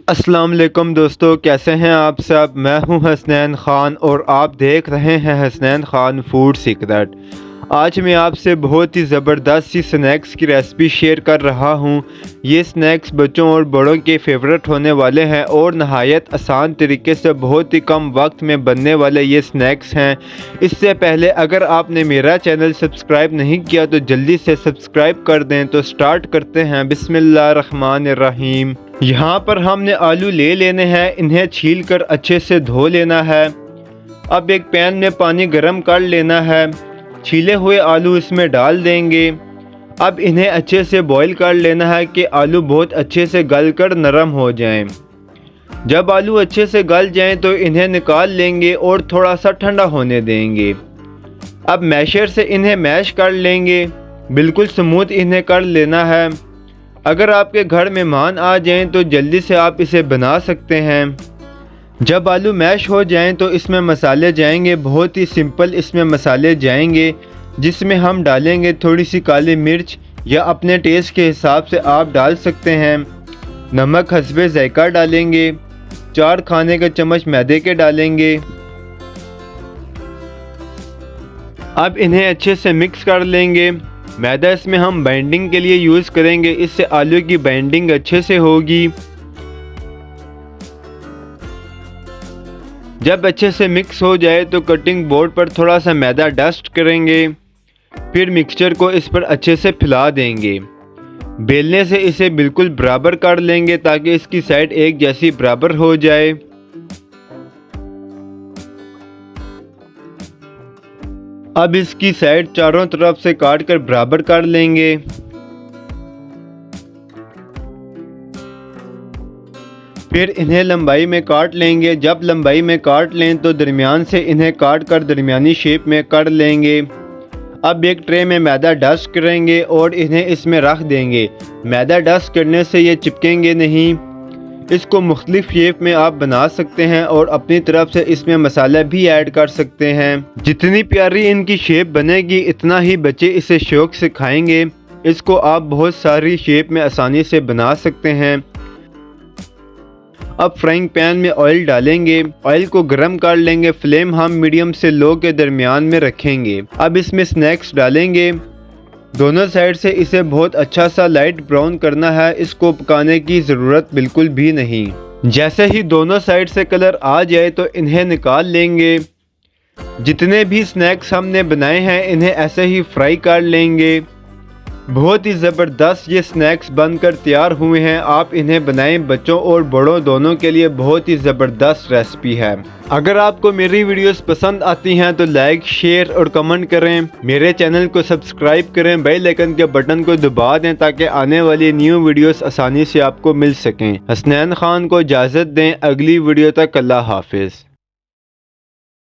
अस्सलाम वालेकुम दोस्तों, कैसे हैं आप सब। मैं हूं हसनैन ख़ान और आप देख रहे हैं हसनैन ख़ान फूड सीक्रेट। आज मैं आपसे बहुत ही ज़बरदस्त सी स्नैक्स की रेसिपी शेयर कर रहा हूं। ये स्नैक्स बच्चों और बड़ों के फेवरेट होने वाले हैं और नहायत आसान तरीके से बहुत ही कम वक्त में बनने वाले ये स्नैक्स हैं। इससे पहले अगर आपने मेरा चैनल सब्सक्राइब नहीं किया तो जल्दी से सब्सक्राइब कर दें। तो स्टार्ट करते हैं। बिस्मिल्लाहिर्रहमानिर्रहीम। यहाँ पर हमने आलू ले लेने हैं, इन्हें छील कर अच्छे से धो लेना है। अब एक पैन में पानी गर्म कर लेना है, छीले हुए आलू इसमें डाल देंगे। अब इन्हें अच्छे से बॉईल कर लेना है कि आलू बहुत अच्छे से गल कर नरम हो जाएं। जब आलू अच्छे से गल जाएं तो इन्हें निकाल लेंगे और थोड़ा सा ठंडा होने देंगे। अब मैशर से इन्हें मैश कर लेंगे, बिल्कुल स्मूथ इन्हें कर लेना है। अगर आपके घर मेहमान आ जाएं तो जल्दी से आप इसे बना सकते हैं। जब आलू मैश हो जाएं तो इसमें मसाले जाएंगे, बहुत ही सिंपल इसमें मसाले जाएंगे, जिसमें हम डालेंगे थोड़ी सी काली मिर्च या अपने टेस्ट के हिसाब से आप डाल सकते हैं। नमक हस्बे ज़ायका डालेंगे, 4 खाने का चम्मच मैदे के डालेंगे। अब इन्हें अच्छे से मिक्स कर लेंगे। मैदा इसमें हम बाइंडिंग के लिए यूज़ करेंगे, इससे आलू की बाइंडिंग अच्छे से होगी। जब अच्छे से मिक्स हो जाए तो कटिंग बोर्ड पर थोड़ा सा मैदा डस्ट करेंगे, फिर मिक्सचर को इस पर अच्छे से फैला देंगे। बेलने से इसे बिल्कुल बराबर कर लेंगे ताकि इसकी साइड एक जैसी बराबर हो जाए। अब इसकी साइड चारों तरफ से काट कर बराबर कर लेंगे। फिर इन्हें लंबाई में काट लेंगे। जब लंबाई में काट लें तो दरमियान से इन्हें काट कर दरमियानी शेप में कर लेंगे। अब एक ट्रे में मैदा डस्ट करेंगे और इन्हें इसमें रख देंगे। मैदा डस्ट करने से ये चिपकेंगे नहीं। इसको मुख्तलिफ शेप में आप बना सकते हैं और अपनी तरफ से इसमें मसाला भी ऐड कर सकते हैं। जितनी प्यारी इनकी शेप बनेगी इतना ही बच्चे इसे शौक से खाएंगे। इसको आप बहुत सारी शेप में आसानी से बना सकते हैं। अब फ्राइंग पैन में ऑयल डालेंगे, ऑयल को गर्म कर लेंगे। फ्लेम हम मीडियम से लो के दरमियान में रखेंगे। अब इसमें स्नैक्स डालेंगे। दोनों साइड से इसे बहुत अच्छा सा लाइट ब्राउन करना है, इसको पकाने की ज़रूरत बिल्कुल भी नहीं। जैसे ही दोनों साइड से कलर आ जाए तो इन्हें निकाल लेंगे। जितने भी स्नैक्स हमने बनाए हैं इन्हें ऐसे ही फ्राई कर लेंगे। बहुत ही ज़बरदस्त ये स्नैक्स बनकर तैयार हुए हैं। आप इन्हें बनाएं, बच्चों और बड़ों दोनों के लिए बहुत ही ज़बरदस्त रेसिपी है। अगर आपको मेरी वीडियोस पसंद आती हैं तो लाइक, शेयर और कमेंट करें। मेरे चैनल को सब्सक्राइब करें, बेल आइकन के बटन को दबा दें ताकि आने वाली न्यू वीडियोस आसानी से आपको मिल सकें। हसनैन ख़ान को इजाज़त दें, अगली वीडियो तक अल्लाह हाफिज़।